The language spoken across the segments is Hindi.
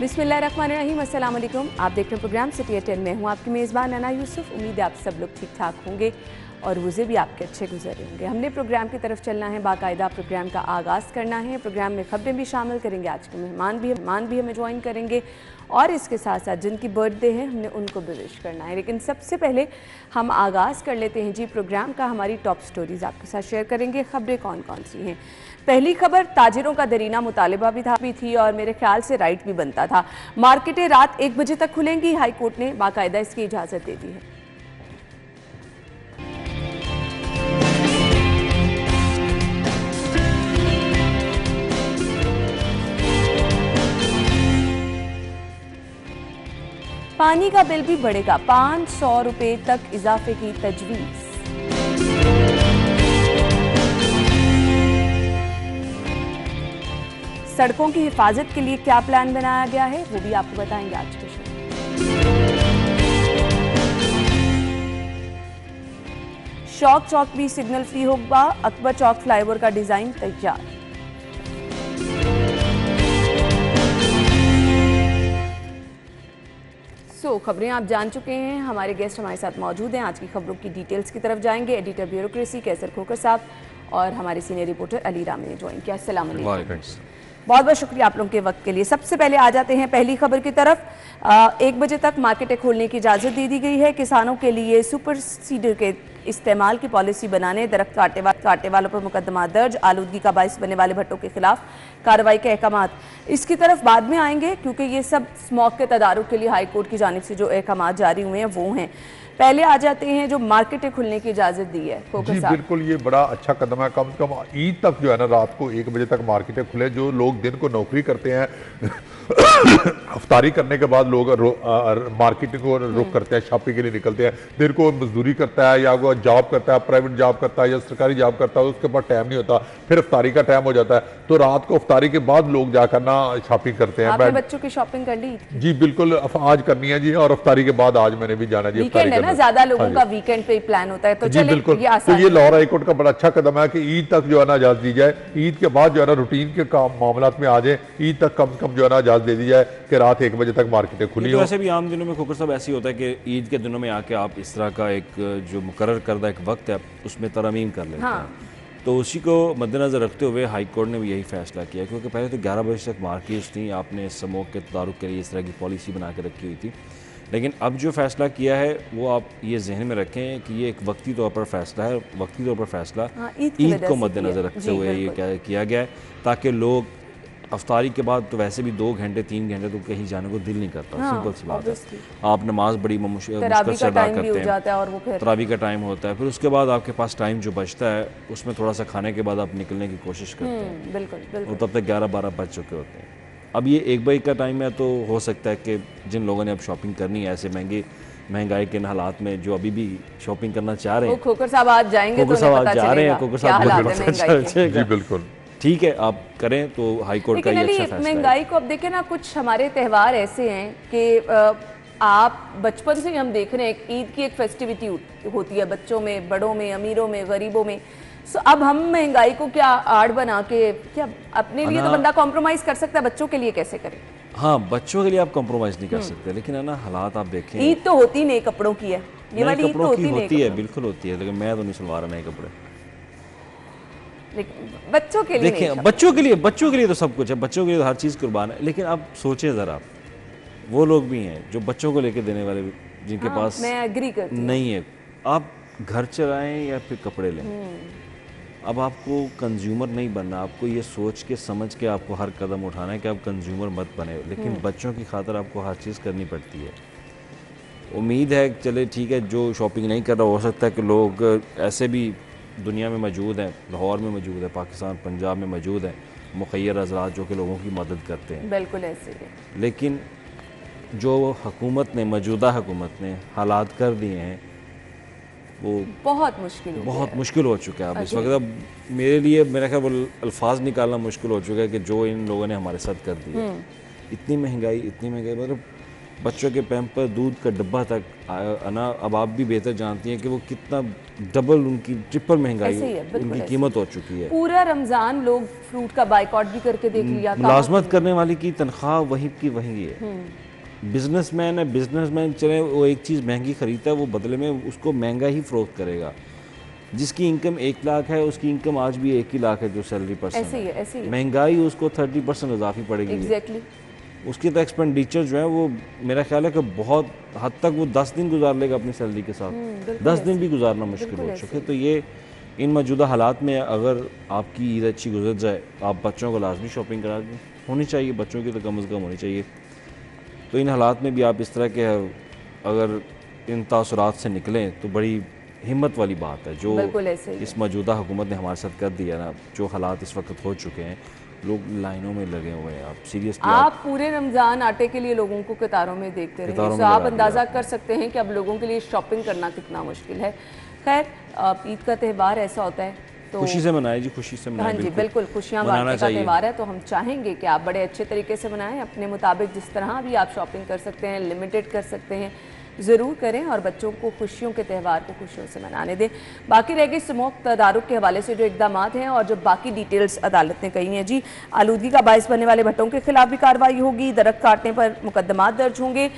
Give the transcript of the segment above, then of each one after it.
बिस्मिल्लाहिर्रहमानिर्रहीम, अस्सलाम वालेकुम। आप देख रहे हैं प्रोग्राम सिटी एट 10 में हूँ आपकी मेज़बान अना यूसुफ। उम्मीद है आप सब लोग ठीक ठाक होंगे और रोज़े भी आपके अच्छे गुजरे होंगे। हमने प्रोग्राम की तरफ चलना है, बाकायदा प्रोग्राम का आगाज़ करना है। प्रोग्राम में खबरें भी शामिल करेंगे, आज के मेहमान भी हमें ज्वाइन करेंगे और इसके साथ साथ जिनकी बर्थडे है हमने उनको भी विश करना है। लेकिन सबसे पहले हम आगाज़ कर लेते हैं जी प्रोग्राम का। हमारी टॉप स्टोरीज़ आपके साथ शेयर करेंगे। खबरें कौन कौन सी हैं? पहली खबर, ताजिरों का देरीना मुतालिबा भी थी और मेरे ख्याल से राइट भी बनता था। मार्केटें रात 1 बजे तक खुलेंगी, हाई कोर्ट ने बाकायदा इसकी इजाज़त दे दी है। पानी का बिल भी बढ़ेगा, 500 रुपये तक इजाफे की तजवीज़। सड़कों की हिफाजत के लिए क्या प्लान बनाया गया है वो भी आपको बताएंगे आज के शो में। शौक चौक भी सिग्नल फ्री होगा, अकबर चौक फ्लाईओवर का डिजाइन तैयार। खबरें आप जान चुके हैं। हमारे गेस्ट हमारे साथ मौजूद हैं। आज की खबरों की डिटेल्स की तरफ जाएंगे। एडिटर ब्यूरोक्रेसी कैसर खोकर साहब और हमारे सीनियर रिपोर्टर अली रामी ने ज्वाइन किया। अस्सलाम वालेकुम, बहुत बहुत शुक्रिया आप लोगों के वक्त के लिए। सबसे पहले आ जाते हैं पहली खबर की तरफ। 1 बजे तक मार्केटें खोलने की इजाज़त दे दी गई है। किसानों के लिए सुपर सीडर के इस्तेमाल की पॉलिसी बनाने, दरख्त काटने वालों पर मुकदमा दर्ज, आलूदगी का बाइस बनने वाले भट्टों के खिलाफ कार्रवाई के अहकाम। इसकी तरफ बाद में आएंगे क्योंकि ये सब स्मॉग के तदारुक के लिए हाई कोर्ट की जानिब से जो अहकाम जारी हुए हैं वो हैं। पहले आ जाते हैं जो मार्केटें खुलने की इजाज़त दी है। जी बिल्कुल, ये बड़ा अच्छा कदम है। कम से कम ईद तक जो है ना, रात को 1 बजे तक मार्केटें खुले। जो लोग दिन को नौकरी करते हैं अफ्तारी करने के बाद लोग मार्केटिंग को रुख करते हैं, शॉपिंग के लिए निकलते हैं। दिन को मजदूरी करता है या वो जॉब करता है, प्राइवेट जॉब करता है या सरकारी जॉब करता है, उसके पास टाइम नहीं होता, फिर अफ्तारी का टाइम हो जाता है। तो रात को अफ्तारी के बाद लोग जाकर ना शॉपिंग करते हैं। आपने बच्चों की शॉपिंग कर ली? जी बिल्कुल, आज करनी है जी, और अफ्तारी के बाद आज मैंने भी जाना जी। ना ज्यादा लोगों का वीकेंड पे प्लान होता है, तो जी बिल्कुल। तो ये लाहौर हाई कोर्ट का बड़ा अच्छा कदम है कि ईद तक जो है ना इजाजत दी जाए। ईद के बाद जो है ना रूटीन के काम मामलात में आ जाए, ईद तक कम से कम जो है ना इजाजत दे दी जाए कि रात 1 बजे तक मार्केटें खुली हो। वैसे भी आम दिनों में खोकर साहब ऐसे ही होता है कि ईद के दिनों में आके आप इस तरह का एक जो मुकर्रर करदा एक वक्त है उसमें तरमीम कर लेते हैं। तो उसी को मद्देनजर रखते हुए हाई कोर्ट ने भी यही फैसला किया, क्योंकि पहले तो 11 बजे तक मार्केट्स थी, आपने स्मोक के तदारुक के लिए इस तरह की पॉलिसी बना के रखी हुई थी। लेकिन अब जो फैसला किया है वो आप ये जहन में रखें कि ये एक वक्ती तौर पर फैसला है। वक्ती तौर पर फैसला ईद को मद्देनजर रखते हुए ये किया गया है, ताकि लोग अफ्तारी के बाद तो वैसे भी 2 घंटे 3 घंटे तो कहीं जाने को दिल नहीं करता। सिंपल सी बात है। आप नमाज बड़ी मुश्किल से अदा करते हैं, तरावी का टाइम होता है, फिर उसके बाद आपके पास टाइम जो बचता है उसमें थोड़ा सा खाने के बाद आप निकलने की कोशिश करते हैं। बिल्कुल। और तब तक 11-12 बज चुके होते हैं। अब ये 1 बजे का टाइम है, तो हो सकता है कि जिन लोगों ने अब शॉपिंग करनी है ऐसे महंगाई के हालात में, जो अभी भी शॉपिंग करना चाह रहे हैं, खोकर साहब आज जाएंगे, खोकर साहब आज जा रहे हैं, खोकर साहब जी बिल्कुल ठीक है आप करें। तो हाई कोर्ट का ये अच्छा फैसला है। महंगाई को अब देखें ना, कुछ हमारे त्यौहार ऐसे हैं कि आप बचपन से हम देख रहे हैं ईद की एक फेस्टिविटी होती है बच्चों में, बड़ों में, अमीरों में, गरीबों में। सो अब हम महंगाई को क्या आड़ बना के क्या अपने लिए तो बंदा कॉम्प्रोमाइज कर सकता है, बच्चों के लिए कैसे करें? हाँ, बच्चों के लिए आप कॉम्प्रोमाइज नहीं कर सकते, लेकिन है ना हालात आप देखें। ईद तो होती नए कपड़ों की है, ये वाली ईद तो होती है, बिल्कुल होती है, लेकिन मैं तो नहीं सिलवा रहा नए कपड़े। बच्चों के लिए देखिए, बच्चों के लिए तो सब कुछ है, बच्चों के लिए तो हर चीज़ कुर्बान है। लेकिन आप सोचें ज़रा, वो लोग भी हैं जो बच्चों को लेके देने वाले, जिनके पास मैं एग्री करती नहीं है। आप घर चलाएं या फिर कपड़े लें, अब आपको कंज्यूमर नहीं बनना, आपको ये सोच के समझ के आपको हर कदम उठाना है कि आप कंज्यूमर मत बने, लेकिन बच्चों की खातिर आपको हर चीज़ करनी पड़ती है। उम्मीद है चले ठीक है, जो शॉपिंग नहीं कर रहा, हो सकता है कि लोग ऐसे भी दुनिया में मौजूद हैं, लाहौर में मौजूद है, पाकिस्तान पंजाब में मौजूद हैं मुखय्यर हज़रात जो कि लोगों की मदद करते हैं। बिल्कुल ऐसे ही। लेकिन जो हुकूमत ने, मौजूदा हुकूमत ने हालात कर दिए हैं वो बहुत मुश्किल हो चुका है। अब इस वक्त अब मेरे लिए मेरा ख्याल वो अल्फाज निकालना मुश्किल हो चुका है कि जो इन लोगों ने हमारे साथ कर दिया। इतनी महंगाई मतलब बच्चों के पैम्पर, दूध का डब्बा तक ना, अब आप भी बेहतर जानती हैं कि वो कितना डबल, उनकी ट्रिपल महंगाई उनकी कीमत हो चुकी है। पूरा रमज़ान लोग फ्रूट का बाइकआउट भी करके देख लिया। मुलाजमत करने वाले की तनख्वाह वही की वही है। बिजनेसमैन है, बिजनेसमैन चले वो एक चीज़ महंगी खरीदता है, वो बदले में उसको महंगा ही फ़रोख्त करेगा। जिसकी इनकम 1 लाख है उसकी इनकम आज भी 1 ही लाख है जो सैलरी पर्सन ऐसे ही है, ऐसे ही है। महंगाई उसको 30% इजाफी पड़ेगी। एग्जैक्टली। उसकी तो एक्सपेंडिचर जो है वो मेरा ख्याल है कि बहुत हद तक वो 10 दिन गुजार लेगा अपनी सैलरी के साथ। 10 दिन भी गुजारना मुश्किल हो चुके। तो ये इन मौजूदा हालात में अगर आपकी ईद अच्छी गुजर जाए, आप बच्चों को लाजमी शॉपिंग करा होनी चाहिए, बच्चों की तो कम अज़ कम होनी चाहिए। तो इन हालात में भी आप इस तरह के अगर इन तासुरात से निकलें तो बड़ी हिम्मत वाली बात है जो इस मौजूदा हुकूमत ने हमारे साथ कर दिया ना। जो हालात इस वक्त हो चुके हैं, लोग लाइनों में लगे हुए हैं। आप सीरियसली आप पूरे रमज़ान आटे के लिए लोगों को कतारों में देखते रहे, तो आप अंदाज़ा कर सकते हैं कि अब लोगों के लिए शॉपिंग करना कितना मुश्किल है। खैर, ईद का त्यौहार ऐसा होता है तो खुशी से मनाएं जी, खुशी से मनाएं। हाँ जी, बिल्कुल खुशियाँ बांटने का त्यौहार है, तो हम चाहेंगे कि आप बड़े अच्छे तरीके से मनाएं, अपने मुताबिक जिस तरह भी आप शॉपिंग कर सकते हैं, लिमिटेड कर सकते हैं, ज़रूर करें और बच्चों को खुशियों के त्यौहार को खुशियों से मनाने दें। बाकी रह गई स्मोक तदारुक के हवाले से जो इकदाम हैं और जो बाकी डिटेल्स अदालत ने कही हैं जी। आलूदगी का बायस बनने वाले भट्टों के खिलाफ भी कार्रवाई होगी, दरख्त काटने पर मुकदमात दर्ज होंगे।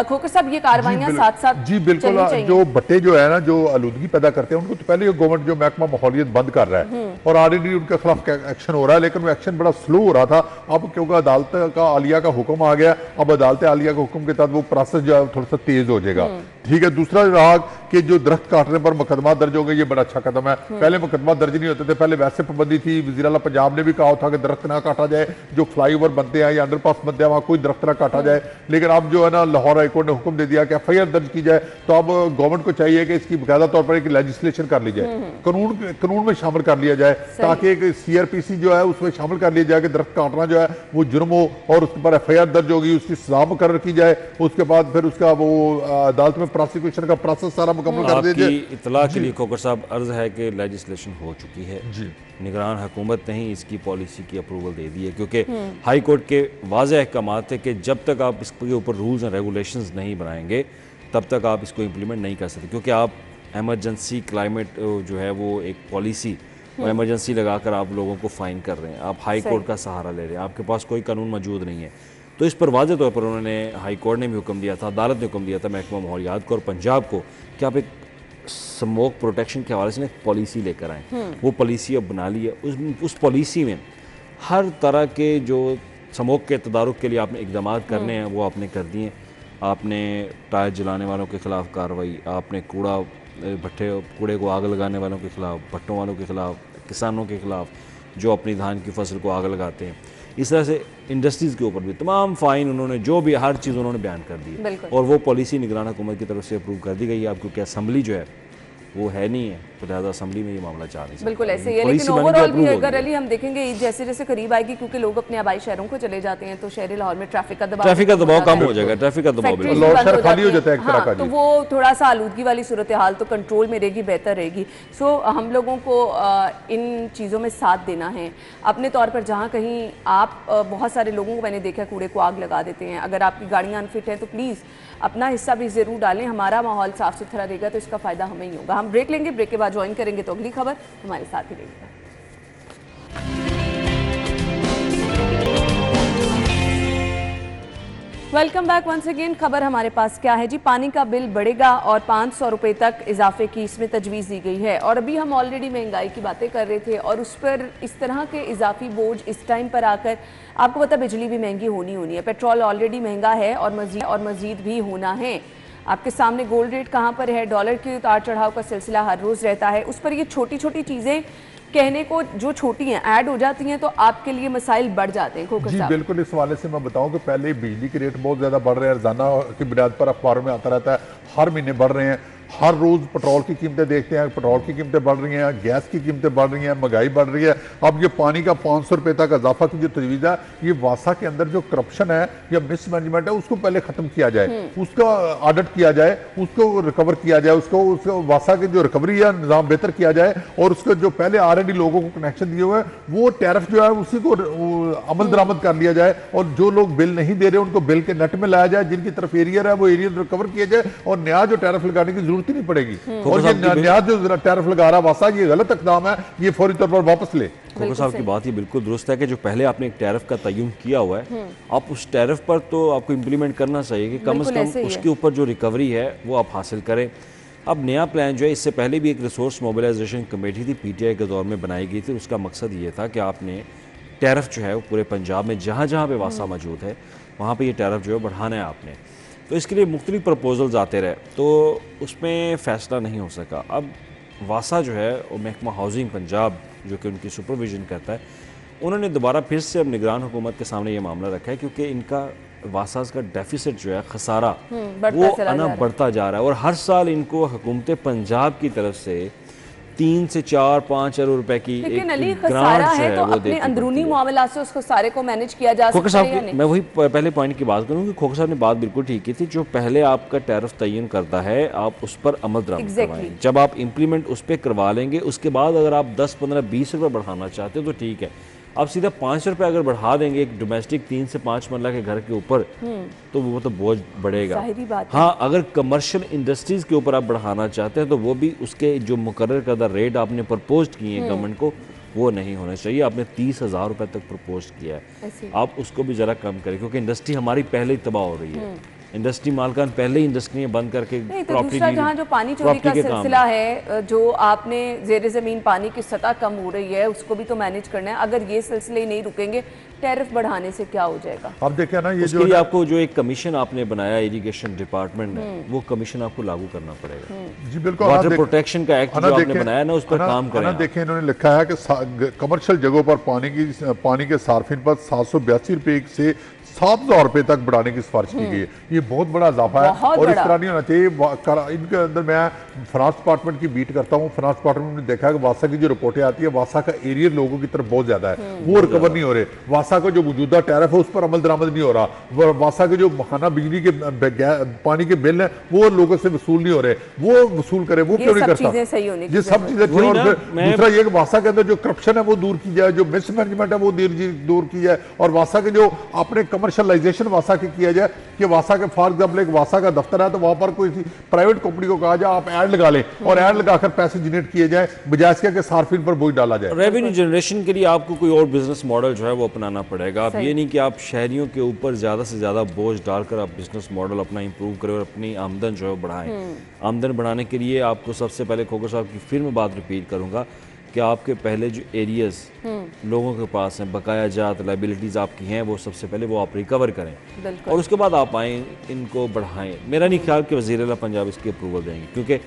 खोकर साहब, ये कार्रवाइयाँ साथ साथ जी बिल्कुल, जो भट्टे जो है ना जो आलूदगी पैदा करते हैं उनको तो पहले गवर्नमेंट जो महकमा माहौलियत बंद कर रहा है और ऑलरेडी उनके खिलाफ एक्शन हो रहा है, लेकिन वो एक्शन बड़ा स्लो हो रहा था। अब क्योंकि अदालत का आलिया का हुक्म आ गया, अब अदालत आलिया के हुक्म के तहत वो प्रोसेस जो है थोड़ा सा तेज हो जाएगा। ठीक है, दूसरा रहा कि जो दरख्त काटने पर मुकदमा दर्ज हो गए, ये बड़ा अच्छा कदम है। पहले मुकदमा दर्ज नहीं होते थे, पहले वैसे पाबंदी थी। वज़ीर आला पंजाब ने भी कहा था कि दरख्त ना काटा जाए, जो फ्लाईओवर बनते हैं या अंडरपास बनते हैं वहां कोई दरख्त ना काटा जाए। लेकिन अब जो है ना लाहौर हाईकोर्ट ने हुक्म दे दिया कि एफआईआर दर्ज की जाए, तो अब गवर्नमेंट को चाहिए कि इसकी बाकायदा तौर पर एक लेजिस्लेशन कर ली जाए, कानून में शामिल कर लिया जाए, ताकि एक सीआरपीसी जो है उसमें शामिल कर लिया जाए कि दरख्त काटना जो है वो जुर्म हो और उसके पर एफआईआर दर्ज होगी, उसकी सजा मुकर्रर की जाए। उसके बाद फिर उसका वो अदालत में प्रोसिक्यूशन का प्रोसेस सारा मुकम्मल कर दीजिए। इतला के लिए खोकर साहब अर्ज है कि लेजिस्लेशन हो चुकी है जी। निगरान हुकूमत ने ही इसकी पॉलिसी की अप्रूवल दे दी है, क्योंकि हाई कोर्ट के वाज़ेह अहकाम थे कि जब तक आप इसके ऊपर रूल्स एंड रेगुलेशंस नहीं बनाएंगे तब तक आप इसको इम्प्लीमेंट नहीं कर सकते। क्योंकि आप एमरजेंसी क्लाइमेट जो है वो एक पॉलिसी और एमरजेंसी लगाकर आप लोगों को फाइन कर रहे हैं, आप हाई कोर्ट का सहारा ले रहे हैं, आपके पास कोई कानून मौजूद नहीं है। तो इस पर वाज़ेह तौर पर उन्होंने हाई कोर्ट ने भी हुक्म दिया था, अदालत ने हुक्म दिया था महकमा माहौलियात को और पंजाब को कि आप एक स्मोक प्रोटेक्शन के हवाले से एक पॉलिसी लेकर आएँ। वो पॉलिसी अब बना ली है। उस पॉलिसी में हर तरह के जो स्मोक के तदारुक के लिए आपने इकदाम करने हैं वो आपने कर दिए। आपने टायर जलाने वालों के ख़िलाफ़ कार्रवाई, आपने कूड़े को आग लगाने वालों के ख़िलाफ़, भट्टों वालों के ख़िलाफ़, किसानों के ख़िलाफ़ जो अपनी धान की फसल को आग लगाते हैं, इस तरह से इंडस्ट्रीज़ के ऊपर भी तमाम फ़ाइन उन्होंने जो भी हर चीज़ उन्होंने बयान कर दी और वो पॉलिसी निगरान हुकूमत की तरफ से अप्रूव कर दी गई है। अब क्योंकि असम्बली जो है वो है नहीं है, तो लिहाजा असम्बली में ये मामला चाह रही है। बिल्कुल ऐसे ही है, लेकिन ओवरऑल भी अगर अली हम देखेंगे जैसे जैसे करीब आएगी, क्योंकि लोग अपने आबाई शहरों को चले जाते हैं, तो शहर लाहौर में ट्रैफिक का दबाव कम हो जाएगा, ट्रैफिक का दबाव खाली हो जाता है एक तरह का, तो वो थोड़ा सा आलूदगी वाली सूरत हाल तो कंट्रोल में रहेगी, बेहतर रहेगी। सो हम लोगों को इन चीज़ों में साथ देना है अपने तौर पर। जहाँ कहीं आप बहुत सारे लोगों को मैंने देखा कूड़े को आग लगा देते हैं, अगर आपकी गाड़ियाँ अनफिट हैं तो प्लीज़ अपना हिस्सा भी ज़रूर डालें। हमारा माहौल साफ़ सुथरा रहेगा तो इसका फ़ायदा हमें ही होगा। हम ब्रेक लेंगे, ब्रेक के बाद ज्वाइन करेंगे तो अगली खबर हमारे साथ ही रहेगी। Welcome back once again. खबर हमारे पास क्या है जी, पानी का बिल बढ़ेगा और 500 रुपये तक इजाफे की इसमें तजवीज़ दी गई है। और अभी हम ऑलरेडी महंगाई की बातें कर रहे थे और उस पर इस तरह के इजाफी बोझ इस टाइम पर आकर, आपको पता बिजली भी महंगी होनी है, पेट्रोल ऑलरेडी महंगा है और मज़ीद भी होना है। आपके सामने गोल्ड रेट कहाँ पर है, डॉलर के उतार चढ़ाव का सिलसिला हर रोज़ रहता है। उस पर ये छोटी छोटी चीज़ें कहने को जो छोटी हैं ऐड हो जाती हैं तो आपके लिए मसाइल बढ़ जाते हैं। जी बिल्कुल, इस हवाले से मैं बताऊं कि पहले बिजली के रेट बहुत ज़्यादा बढ़ रहे हैं, रोजाना की बुनियाद पर अखबारों में आता रहता है, हर महीने बढ़ रहे हैं। हर रोज पेट्रोल की कीमतें देखते हैं, पेट्रोल की कीमतें बढ़ रही हैं, गैस की कीमतें बढ़ रही हैं, महंगाई बढ़ रही है। अब ये पानी का 500 रुपए तक इजाफा की जो तजवीज़ है, ये वासा के अंदर जो करप्शन है या मिसमैनेजमेंट है उसको पहले खत्म किया जाए, उसका ऑडिट किया जाए, उसको रिकवर किया जाए, उसको वासा की जो रिकवरी है निज़ाम बेहतर किया जाए, और उसके जो पहले ऑलरेडी लोगों को कनेक्शन दिए हुए हैं वो टैरिफ जो है उसी को अमल दरामद कर लिया जाए, और जो लोग बिल नहीं दे रहे उनको बिल के नेट में लाया जाए, जिनकी तरफ एरियर है वो एरिया रिकवर किया जाए, और नया जो टैरिफ लगाने की जरूरत ही नहीं पड़ेगी। और ये नया जो टैरिफ लगा रहा वासा, ये गलत इकदाम है, ये फौरी तौर पर वापस ले। खोखर साहब की बात ये बिल्कुल दुरुस्त है कि जो पहले आपने एक टैरिफ का तयन किया हुआ है, आप उस टैरिफ पर तो आपको इम्प्लीमेंट करना चाहिए कि कम से कम उसके ऊपर जो रिकवरी है वो आप हासिल करें। अब नया प्लान जो है, इससे पहले भी एक रिसोर्स मोबिलाइजेशन कमेटी थी पीटीआई के दौर में बनाई गई थी, उसका मकसद ये था कि आपने टैरिफ जो है वो पूरे पंजाब में जहाँ जहाँ पे वासा मौजूद है वहाँ पे ये टैरिफ जो है बढ़ाना है आपने। तो इसके लिए मुख्तलिफ प्रपोजल्स आते रहे, तो उसमें फ़ैसला नहीं हो सका। अब वासा जो है वो महकमा हाउसिंग पंजाब जो कि उनकी सुपरविजन करता है, उन्होंने दोबारा फिर से अब निगरान हुकूमत के सामने ये मामला रखा है, क्योंकि इनका वासास का डेफिसिट जो है, खसारा वो बढ़ता जा रहा है, और हर साल इनको हुकूमत पंजाब की तरफ से 3 से 4-5 अरब रुपए की एक ग्रांट जो है वो देती है। अंदरूनी मामला से उसको सारे को मैनेज किया जा सकता है या नहीं? मैं वही पहले पॉइंट की बात करूँ कि खोखर साहब ने बात बिल्कुल ठीक की थी। जो पहले आपका टैरिफ तयन करता है आप उस पर अमल दरामद करवाएं, जब आप इम्प्लीमेंट उस पर करवा लेंगे, उसके बाद अगर आप 10, 15, 20 रुपये बढ़ाना चाहते हो तो ठीक है। आप सीधा 5 रुपये अगर बढ़ा देंगे एक डोमेस्टिक 3 से 5 मरला के घर के ऊपर, तो वो तो बोझ बढ़ेगा। हाँ, अगर कमर्शियल इंडस्ट्रीज के ऊपर आप बढ़ाना चाहते हैं तो वो भी उसके जो मुकर्रर करदा रेट आपने प्रपोज किए हैं गवर्नमेंट को, वो नहीं होना चाहिए। आपने 30,000 रुपये तक प्रपोज किया है, आप उसको भी ज़रा कम करें, क्योंकि इंडस्ट्री हमारी पहले ही तबाह हो रही है। इंडस्ट्री मालकान पहले ही इंडस्ट्री बंद करके तो दूसरा जहाँ जो पानी चोरी का सिलसिला है, जो आपने ज़ेर ज़मीन पानी की सतह कम हो रही है उसको भी तो मैनेज करना है। अगर ये सिलसिले नहीं रुकेंगे, टैरिफ बढ़ाने से क्या हो जाएगा? अब देखिए ना, ये जो आपको जो एक कमीशन आपने बनाया इरिगेशन डिपार्टमेंट में, वो कमीशन आपको लागू करना पड़ेगा। जी बिल्कुल, वाटर प्रोटेक्शन का एक्ट जो आपने बनाया ना, उस पर काम करें। देखिए, इन्होंने लिखा है कि कमर्शियल जगहों पर पानी के सार्फिन पर 782 रुपए से 7,000 रुपए तक बढ़ाने की सिफारिश की गई है। ये बहुत बड़ा इजाफा है, और इस तरह नहीं होना चाहिए। इनके अंदर मैं फाइनेंस डिपार्टमेंट की बीट करता हूँ। फाइनेंस डिपार्टमेंट ने देखा कि वासा की जो रिपोर्टें आती है, वासा का एरियर लोगों की तरफ बहुत ज्यादा है, वो रिकवर नहीं हो रहे। वासा का जो मौजूदा टैरिफ है उस पर अमल दरामद नहीं हो रहा। वासा के जो महाना बिजली के पानी के बिल है वो लोगों से वसूल नहीं हो रहे, वो वसूल करे, वो क्यों नहीं करता? ये सब चीजें। दूसरा ये कि वासा के अंदर जो करप्शन है वो दूर की जाए, जो मिसमैनेजमेंट है वो दूर की जाए, और वासा के जो अपने कमर्शलाइजेशन वासा के किया जाए कि वासा के फॉर एग्जाम्पल एक वासा का दफ्तर है तो वहां पर कोई प्राइवेट कंपनी को कहा जाए आप ऐड लगा लें, और ऐड लगाकर पैसे जनरेट किए जाए, बजाय इसके कि सार्फिन पर बोझ डाला जाए। रेवेन्यू जनरेशन के लिए आपको कोई और बिजनेस मॉडल जो है वो अपनाना पड़ेगा। आप ये नहीं कि आप शहरियों के ऊपर ज़्यादा से ज़्यादा बोझ डालकर आप बिजनेस मॉडल अपना इंप्रूव करें और अपनी आमदन जो है बढ़ाएं। आमदन बढ़ाने के लिए आपको सबसे पहले, खोखर साहब की फिर मैं बात रिपीट करूँगा कि आपके पहले जो एरियाज लोगों के पास हैं, बकाया जात लाइबिलिटीज़ आपकी हैं, वो सबसे पहले वो आप रिकवर करें, और उसके बाद आप आएँ इनको बढ़ाएं। मेरा नहीं ख्याल कि वज़ीर आला पंजाब इसकी अप्रूवल देंगे, क्योंकि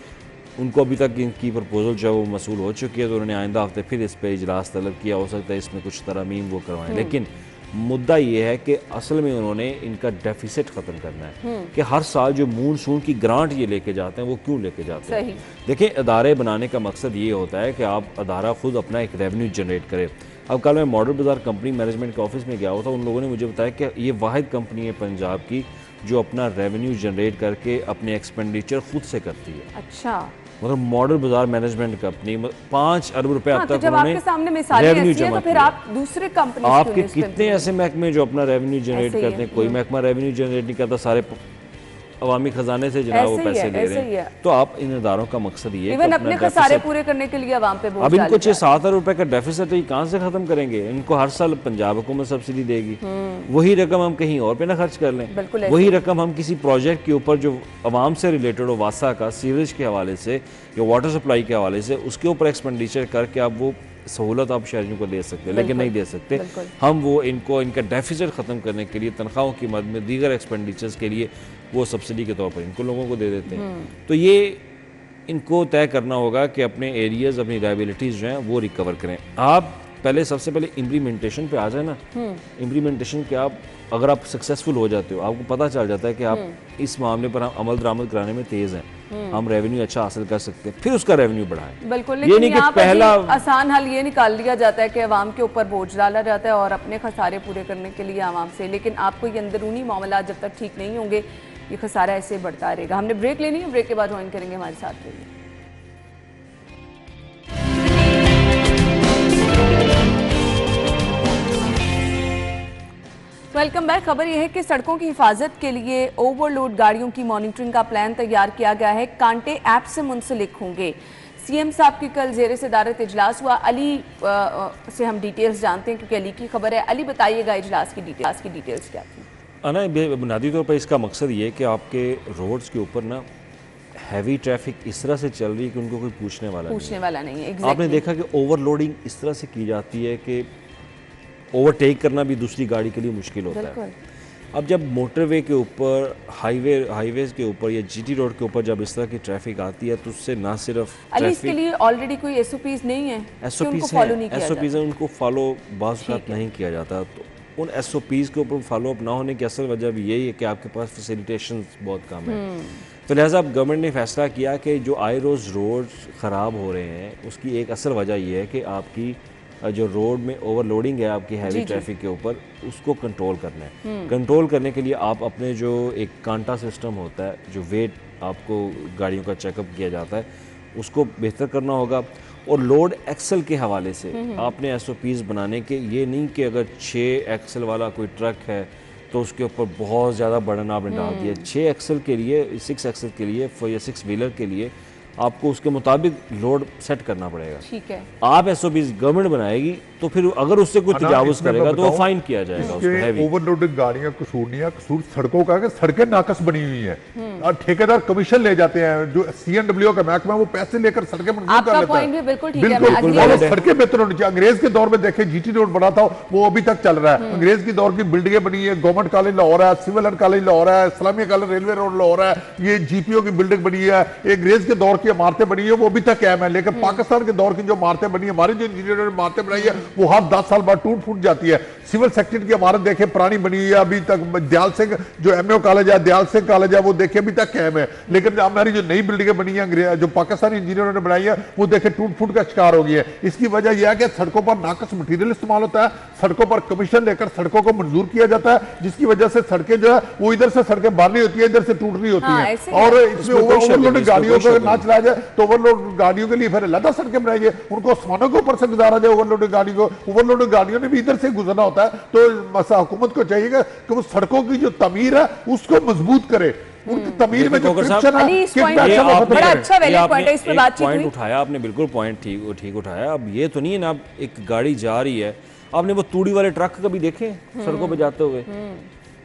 उनको अभी तक इनकी प्रपोजल जो है वो मसूल हो चुकी है, तो उन्होंने आइंदा हफ्ते फिर इस पर इजलास तलब किया। हो सकता है इसमें कुछ तरमीम वो करवाएं, लेकिन मुद्दा ये है कि असल में उन्होंने इनका डेफिसिट ख़त्म करना है कि हर साल जो मूनसून की ग्रांट ये लेके जाते हैं वो क्यों लेके जाते हैं। देखिए, अदारे बनाने का मकसद ये होता है कि आप अदारा खुद अपना एक रेवेन्यू जनरेट करे। अब कल मैं मॉडल बाज़ार कंपनी मैनेजमेंट के ऑफिस में गया हुआ था, उन लोगों ने मुझे बताया कि ये वाहिद कंपनी है पंजाब की जो अपना रेवेन्यू जनरेट करके अपने एक्सपेंडिचर खुद से करती है। अच्छा, मतलब मॉडल बाजार मैनेजमेंट कंपनी 5 अरब रुपए अब तक जब आपके सामने मिसालें ऐसी हैं, तो फिर आप दूसरे कंपनी आपके कितने ऐसे महकमे जो अपना रेवेन्यू जनरेट करते हैं? कोई महकमा रेवेन्यू जनरेट नहीं करता, सारे अवामी खजाने से जनाब वो पैसे ले रहे हैं। तो आप इन इदारों का मकसद ये है अपने खसारे पूरे करने के लिए अवाम पे बोझ अब इनको 6-7 अरब रुपए का डेफिसिट है, कहाँ से खत्म करेंगे? इनको हर साल पंजाब हुकूमत सब्सिडी देगी, वही रकम हम कहीं और पे ना खर्च कर लें, वही रकम हम किसी प्रोजेक्ट के ऊपर जो अवाम से रिलेटेड हो, वासा का सीवरेज के हवाले से या वाटर सप्लाई के हवाले से, उसके ऊपर एक्सपेंडिचर करके आप वो सहूलत आप शहरियों को दे सकते हैं, लेकिन नहीं दे सकते। हम वो इनको इनका डेफिसिट ख़त्म करने के लिए तनख्वाहों की मद में दीगर एक्सपेंडिचर्स के लिए वो सब्सिडी के तौर पर इनको लोगों को दे देते हैं। तो ये इनको तय करना होगा कि अपने एरियाज़, अपनी लायबिलिटीज़ जो हैं वो रिकवर करें। आप पहले सबसे पहले इम्प्लीमेंटेशन पे आ जाए ना, इम्प्लीमेंटेशन के आप अगर आप सक्सेसफुल हो जाते हो, आपको पता चल जाता है कि आप इस मामले पर हम अमल दरामद कराने में तेज़ हैं, हम रेवेन्यू अच्छा हासिल कर सकते हैं, फिर उसका रेवेन्यू बढ़ाएं। बिल्कुल, लेकिन यहाँ पर आसान हल ये निकाल लिया जाता है कि अवाम के ऊपर बोझ डाला जाता है और अपने खसारे पूरे करने के लिए आवाम से, लेकिन आपको ये अंदरूनी मामला जब तक ठीक नहीं होंगे ये खसारा ऐसे बढ़ता रहेगा। हमने ब्रेक लेनी है, ब्रेक के बाद ज्वाइन करेंगे हमारे साथ। रहिए। Welcome back. खबर यह है कि सड़कों की हिफाजत के लिए ओवरलोड गाड़ियों की मॉनिटरिंग का प्लान तैयार किया गया है। कांटे ऐप से मुंसलिक होंगे। सीएम साहब की कल ज़ेरे सदारत इजलास हुआ। अली से हम डिटेल्स जानते हैं क्योंकि अली की खबर है। अली बताइएगा इजलास की डिटेल्स क्या थी? अना बुनियादी तौर पर इसका मकसद ये है कि आपके रोड्स के ऊपर ना हैवी ट्रैफिक इस तरह से चल रही है कि उनको कोई पूछने वाला नहीं है। आपने देखा कि ओवरलोडिंग इस तरह से की जाती है कि ओवरटेक करना भी दूसरी गाड़ी के लिए मुश्किल होता है। अब जब मोटरवे के ऊपर हाईवेज के ऊपर या जीटी रोड के ऊपर जब इस तरह की ट्रैफिक आती है तो उससे ना सिर्फ इसके लिए ऑलरेडी कोई एसओपीज नहीं है, एसओपीज उनको फॉलो बाज़ नहीं किया जाता। तो उन एसओपीज के ऊपर फॉलो अप ना होने की असल वजह भी यही है कि आपके पास फैसिलिटेशन बहुत कम है। तो लिहाजा अब गवर्नमेंट ने फैसला किया कि जो आए रोज़ रोड ख़राब हो रहे हैं उसकी एक असल वजह यह है कि आपकी जो रोड में ओवरलोडिंग है आपकी हैवी ट्रैफिक के ऊपर, उसको कंट्रोल करना है। कंट्रोल करने के लिए आप अपने जो एक कांटा सिस्टम होता है, जो वेट आपको गाड़ियों का चेकअप किया जाता है, उसको बेहतर करना होगा। और लोड एक्सल के हवाले से आपने एसओपीज बनाने के, ये नहीं कि अगर 6 एक्सल वाला कोई ट्रक है तो उसके ऊपर बहुत ज़्यादा बर्डन आपने डाल दिया। 6 एक्सल के लिए, 6 एक्सल के लिए या 6 व्हीलर के लिए आपको उसके मुताबिक लोड सेट करना पड़ेगा। ठीक है। आप एसओपीज गवर्नमेंट बनाएगी तो फिर अगर उससे कोई तजावुज करेगा तो वो फाइन किया जाएगा उसको। हैवी ओवरलोडेड गाड़ियां कसूर नहीं है, कसूर सड़कों का है। सड़कें नाकस बनी हुई हैं और ठेकेदार कमीशन ले जाते हैं। जो सीएनडब्ल्यू का महकमा वो पैसे लेकर सड़कें मंजूर कर लेता है। बिल्कुल सड़कें बेहतर होनी चाहिए। अंग्रेज के दौर में देखे जीटी रोड बना था, वो अभी तक चल रहा है। अंग्रेज के दौर की बिल्डिंगें बनी है। गवर्नमेंट कॉलेज लाहौर है, सिविल कॉलेज लाहौर है, Islamia college railway road Lahore है, ये जीपीओ की बिल्डिंग बनी है। अंग्रेज के दौर की इमारतें बनी है वो अभी तक कायम है। लेकिन पाकिस्तान के दौर की जो इमारतें बनी है, हमारे जो इंजीनियरों ने इमारतें बनाई है, वो हर 10 साल बाद टूट फूट जाती है। सिविल सेक्रेटरी की इमारत देखे पुरानी बनी हुई है अभी तक। दयाल सिंह जो एमओ कॉलेज है, दयाल सिंह कॉलेज है, वो देखे अभी तक कायम है। लेकिन हमारी जो नई बिल्डिंगें बनी है, जो पाकिस्तानी इंजीनियरों ने बनाई है, वो देखे टूट फूट का शिकार हो गई है। इसकी वजह यह है कि सड़कों पर नाकस मटीरियल इस्तेमाल होता है, सड़कों पर कमीशन लेकर सड़कों को मंजूर किया जाता है, जिसकी वजह से सड़कें जो है वो इधर से सड़कें बाहर नहीं होती है, इधर से टूट रही होती है। और इसमें ओवरलोड गाड़ियों को ना चलाया जाए तो ओवरलोड गाड़ियों के लिए फिर अलग सड़कें बनाई जाए, उनको आसमानों के ऊपर से गुजारा जाए। ओवरलोड गाड़ी को, ओवरलोड गाड़ियों ने भी इधर से गुजरना होता है। तो हुकूमत को चाहिए कि वो सड़कों की जो तमीर है उसको मजबूत करे। उनकी तमीर में जो फ्रिक्शन है, बड़ा अच्छा वैलिड पॉइंट है, इस पे बातचीत हुई। उठाया आपने, बिल्कुल पॉइंट ठीक उठाया। अब ये तो नहीं है ना, अब एक गाड़ी जा रही है, आपने वो तूड़ी वाले ट्रक कभी देखे सड़कों पे जाते हुए?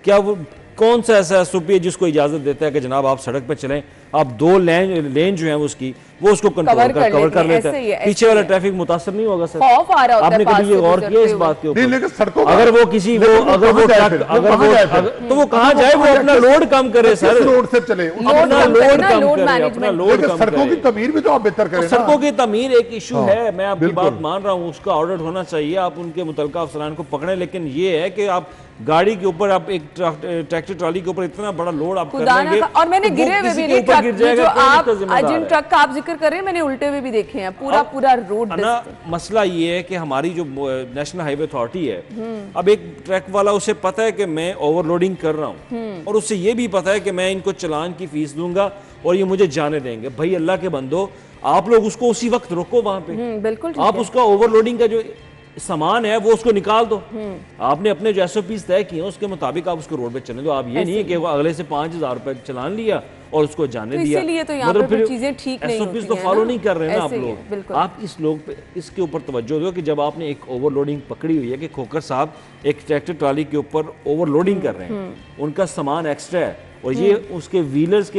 क्या वो कौन सा ऐसा एसओपी है जिसको इजाजत देता है कि जनाब आप सड़क पे चलें, आप 2 लेन जो है उसकी वो उसको कवर कर लेता है, पीछे वाला ट्रैफिक मुतासर नहीं होगा? सर आपने कभी ये गौर किया इस बात के ऊपर? अगर वो किसी वो अगर वो ट्रक तो वो कहाँ जाए? वो अपना लोड कम करे सर, रोड से चले, अपना लोड कम करे, अपना लोड कम सड़कों की तमीर भी तो आप बेहतर करें। सड़कों की तमीर एक इशू है, मैं आपकी बात मान रहा हूँ, उसका ऑडिट होना चाहिए, आप उनके मुतल्लिका अफसरान को पकड़े। लेकिन ये है कि आप गाड़ी के ऊपर, आप एक ट्रैक्टर ट्रॉली के ऊपर इतना बड़ा लोड आप कर लेंगे, और मैंने गिरे हुए भी नहीं ट्रक, जो आप जिन ट्रक का आप जिक्र कर रहे हैं मैंने उल्टे हुए भी देखे हैं। पूरा रोड मसला ये है कि हमारी जो नेशनल हाईवे अथॉरिटी है, अब एक ट्रक वाला उसे पता है कि मैं ओवरलोडिंग कर रहा हूँ और उससे ये भी पता है कि मैं इनको चलान की फीस दूंगा और ये मुझे जाने देंगे। भाई अल्लाह के बंदो, आप लोग उसको उसी वक्त रोको वहां पे। बिल्कुल आप उसका ओवरलोडिंग का जो सामान है वो उसको निकाल दो। आपने अपने जो एसओपीज तय किए उसके मुताबिक आप उसको रोड पे चलने दो। आप ये नहीं है कि वो अगले से 5000 रुपए चलान लिया और उसको जाने दिया। इसीलिए तो यहाँ पे चीजें ठीक नहीं होती हैं, तो फॉलो नहीं कर रहे हैं ना आप लोग। आप इस लोग पे इसके ऊपर तवज्जो दो कि जब आपने एक ओवरलोडिंग पकड़ी हुई है कि खोकर साहब एक ट्रैक्टर ट्रॉली के ऊपर ओवरलोडिंग कर रहे हैं, उनका सामान एक्स्ट्रा है और ये उसके व्हील्स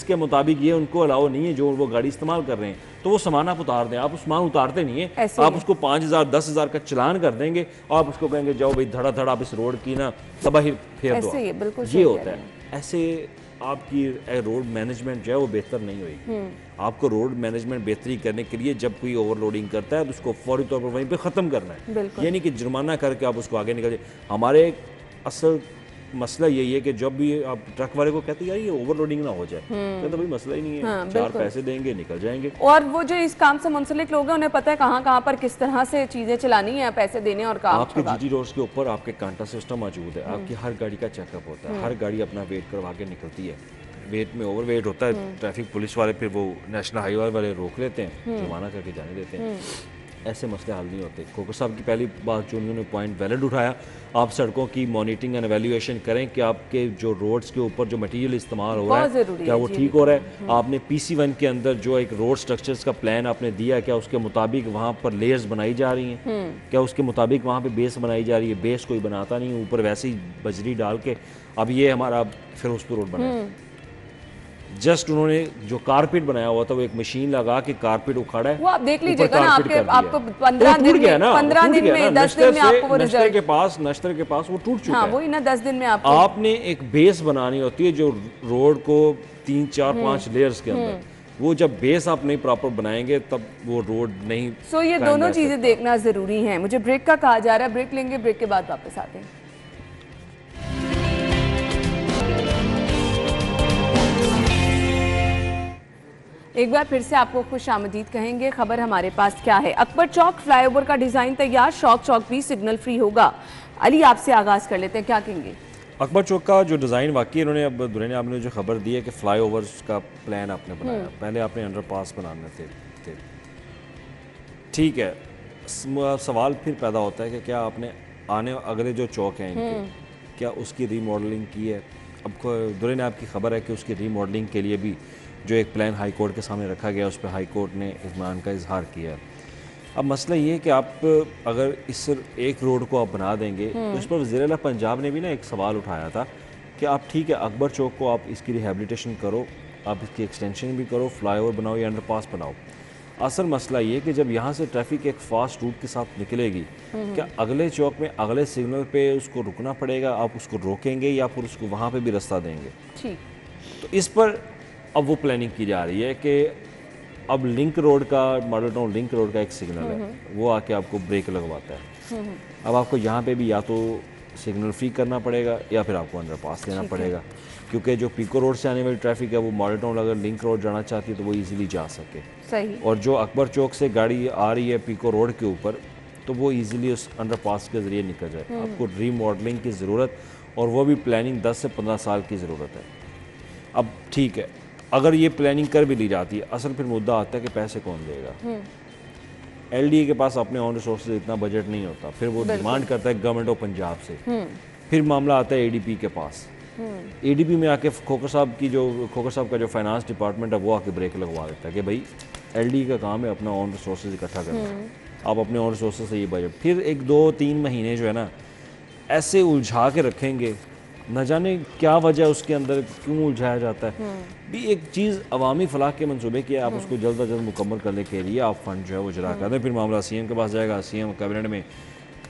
के मुताबिक ये उनको अलाउ नहीं है जो वो गाड़ी इस्तेमाल कर रहे हैं, तो वो सामान आप उतार दें। आप उस सामान उतारते नहीं है, आप उसको 5000 10,000 का चलान कर देंगे और आप उसको कहेंगे जाओ भाई धड़ा धड़ा आप इस रोड की ना तबाही फेर दो। ये होता है। ऐसे आपकी रोड मैनेजमेंट जो है वो बेहतर नहीं होगी। आपको रोड मैनेजमेंट बेहतरी करने के लिए जब कोई ओवरलोडिंग करता है तो उसको फौरी तौर पर वहीं पे ख़त्म करना है, ये नहीं कि जुर्माना करके आप उसको आगे निकल जाए। हमारे असल मसला यही है कि जब भी आप ट्रक वाले को कहते हैं यार ये ओवरलोडिंग ना हो जाए, तो भाई मसला ही नहीं है, हाँ, 4 पैसे देंगे निकल जाएंगे। और वो जो इस काम से मुंसलिक लोग हैं उन्हें पता है कहाँ कहाँ पर किस तरह से चीजें चलानी है, पैसे देने और काम। आपके जीटी रोड्स के ऊपर आपके कांटा सिस्टम मौजूद है, आपकी हर गाड़ी का चेकअप होता है, हर गाड़ी अपना वेट करवा के निकलती है। वेट में ओवर वेट होता है, ट्रैफिक पुलिस वाले फिर वो नेशनल हाईवे वाले रोक लेते हैं, जुर्माना करके जाने देते हैं। ऐसे मसले हल नहीं होते। खोखर साहब की पहली बात जो उन्होंने पॉइंट वैलिड उठाया, आप सड़कों की मॉनिटरिंग एंड एवेल्यूएशन करें कि आपके जो रोड्स के ऊपर जो मटेरियल इस्तेमाल हो रहा है क्या वो ठीक हो रहा है। आपने PC1 के अंदर जो एक रोड स्ट्रक्चर्स का प्लान आपने दिया, क्या उसके मुताबिक वहाँ पर लेयर्स बनाई जा रही हैं, क्या उसके मुताबिक वहाँ पे बेस बनाई जा रही है। बेस कोई बनाता नहीं, ऊपर वैसे ही बजरी डाल के अब ये हमारा फिरोजपुर रोड बना है। जस्ट उन्होंने जो कारपेट बनाया हुआ था वो एक मशीन लगा के कारपेट उखाड़ा है, वो आप देख लीजिएगा ना, आपको 15 दिन में 10 दिन में आपको वो रिजल्ट नश्तर के पास वो टूट चुका है। वही ना 10 दिन में आपको आपने एक बेस बनानी होती है जो रोड को 3, 4, 5 लेयर्स के अंदर, वो जब बेस आप नहीं प्रॉपर बनाएंगे तब वो रोड नहीं। सो ये दोनों चीजें देखना जरूरी है। मुझे ब्रेक का कहा जा रहा है, ब्रेक लेंगे, ब्रेक के बाद वापस आते हैं। एक बार फिर से आपको खुश आमदीद कहेंगे। खबर हमारे पास क्या है? अकबर चौक फ्लाईओवर का डिजाइन तैयार, शौक चौक भी सिग्नल फ्री होगा। अली आपसे आगाज कर लेते हैं, क्या कहेंगे? अकबर चौक का जो डिज़ाइन वाकई इन्होंने अब दुल्हन आपने जो खबर दी है कि फ्लाईओवर्स का प्लान आपने बनाया, पहले आपने अंडरपास बनाने थे, ठीक है। सवाल फिर पैदा होता है कि क्या आपने आने अगले जो चौक हैं इनके क्या उसकी रीमॉडलिंग की है? अब दुल्हन आपकी खबर है कि उसकी रीमॉडलिंग के लिए भी जो एक प्लान हाई कोर्ट के सामने रखा गया उस पर हाई कोर्ट ने इत्मीनान का इजहार किया। अब मसला ये है कि आप अगर इस एक रोड को आप बना देंगे तो इस पर वज़ीर-ए-आला पंजाब ने भी ना एक सवाल उठाया था कि आप ठीक है अकबर चौक को आप इसकी रिहेबिलिटेशन करो, आप इसकी एक्सटेंशन भी करो, फ्लाईओवर बनाओ या अंडरपास बनाओ। असल मसला ये कि जब यहाँ से ट्रैफिक एक फास्ट रूट के साथ निकलेगी, क्या अगले चौक में अगले सिग्नल पे उसको रुकना पड़ेगा, आप उसको रोकेंगे या फिर उसको वहाँ पे भी रास्ता देंगे? ठीक, तो इस पर अब वो प्लानिंग की जा रही है कि अब लिंक रोड का, मॉडल टाउन लिंक रोड का एक सिग्नल है, वो आके आपको ब्रेक लगवाता है। अब आपको यहाँ पे भी या तो सिग्नल फ्री करना पड़ेगा या फिर आपको अंडरपास देना पड़ेगा, क्योंकि जो पीको रोड से आने वाली ट्रैफिक है वो मॉडल टाउन अगर लिंक रोड जाना चाहती है तो वो ईजिली जा सके। सही। और जो अकबर चौक से गाड़ी आ रही है पीको रोड के ऊपर तो वो ईजिली उस अंडरपास के ज़रिए निकल जाए। आपको रीमॉडलिंग की ज़रूरत और वो भी प्लानिंग 10 से 15 साल की ज़रूरत है। अब ठीक है, अगर ये प्लानिंग कर भी ली जाती है, असल फिर मुद्दा आता है कि पैसे कौन देगा। LDA के पास अपने ऑन रिसोर्सेज इतना बजट नहीं होता, फिर वो डिमांड करता है गवर्नमेंट ऑफ पंजाब से। फिर मामला आता है ADP के पास। ADP में आके खोखर साहब का जो फाइनेंस डिपार्टमेंट है वो आके ब्रेक लगवा देता है कि भाई LDA का काम है अपना ऑन रिसोर्सेज इकट्ठा करना, आप अपने ऑन रिसोर्सेज से ये बजट। फिर 1, 2, 3 महीने जो है ना ऐसे उलझा के रखेंगे, न जाने क्या वजह उसके अंदर क्यों उलझाया जाता है। भी एक चीज़ अवामी फलाह के मंसूबे की आप उसको जल्द अज जल्द मुकम्मल करने के लिए आप फंड जो है वो जरा कर दें, फिर मामला CM के पास जाएगा, CM कैबिनेट में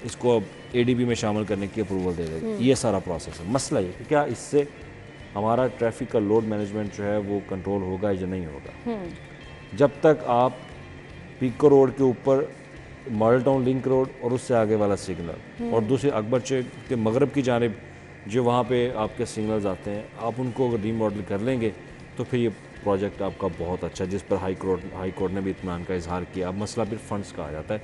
इसको ADP में शामिल करने की अप्रूवल दे देगा। ये सारा प्रोसेस है। मसला ये कि क्या इससे हमारा ट्रैफिक का लोड मैनेजमेंट जो है वो कंट्रोल होगा या नहीं होगा। जब तक आप पीको रोड के ऊपर मॉडल टाउन लिंक रोड और उससे आगे वाला सिग्नल और दूसरे अकबर चौक के मगरब की जानिब जो वहाँ पे आपके सिग्नल्स आते हैं, आप उनको अगर रीमॉडल कर लेंगे तो फिर ये प्रोजेक्ट आपका बहुत अच्छा है, जिस पर हाई कोर्ट ने भी इत्मीनान का इजहार किया। अब मसला फिर फंड्स का आ जाता है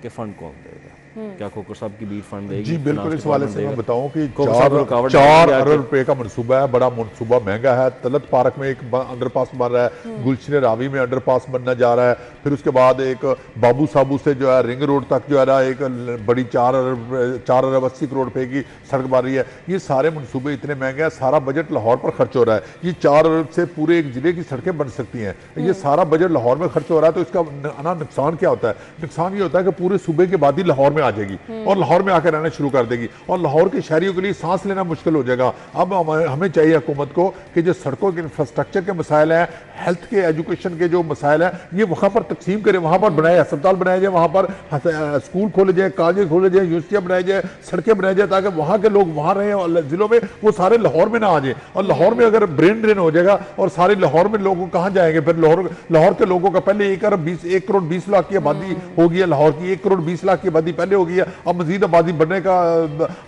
कि फ़ंड कौन देगा, क्या खोखर साहब की बीट फंड देगी? जी बिल्कुल। इस वाले से मैं बताऊं कि 4 अरब रुपए का मनसूबा है, बड़ा मनसूबा महंगा है। तलत पार्क में एक अंडरपास बन रहा है, गुलशन रावी में अंडरपास बनना जा रहा है, फिर उसके बाद एक बाबू साबू से जो है रिंग रोड तक जो है ना एक बड़ी 4 अरब 80 करोड़ रुपए की सड़क बन रही है। ये सारे मनसूबे इतने महंगे हैं, सारा बजट लाहौर पर खर्च हो रहा है। ये 4 अरब से पूरे एक जिले की सड़कें बन सकती हैं। ये सारा बजट लाहौर में खर्च हो रहा है, तो इसका नुकसान क्या होता है? नुकसान ये होता है कि पूरे सूबे की आबादी लाहौर में आ जाएगी और लाहौर में आकर रहना शुरू कर देगी और लाहौर के शहरियों के लिए सांस लेना मुश्किल हो जाएगा। अब हमें चाहिए हुकूमत को कि जो सड़कों के इंफ्रास्ट्रक्चर के मसाइल हैं, हेल्थ के, एजुकेशन के जो मसाइल हैं, ये वहाँ पर तकसीम करे, वहाँ पर बनाए, अस्पताल बनाए जाए, वहाँ पर स्कूल खोले जाए, कॉलेज खोले जाए, यूनिवर्सिटियाँ बनाई जाए, सड़कें बनाई जाए, ताकि वहाँ के लोग वहाँ रहें और जिलों में वो सारे लाहौर में ना आ जाए। और लाहौर में अगर ब्रेन ड्रेन हो जाएगा और सारे लाहौर में लोग कहाँ जाएंगे फिर? लाहौर के लोगों का पहले 1 करोड़ 20 लाख की आबादी हो गई है लाहौर की, 1 करोड़ 20 लाख की आबादी पहले हो गई है, अब मजीद आबादी बढ़ने का,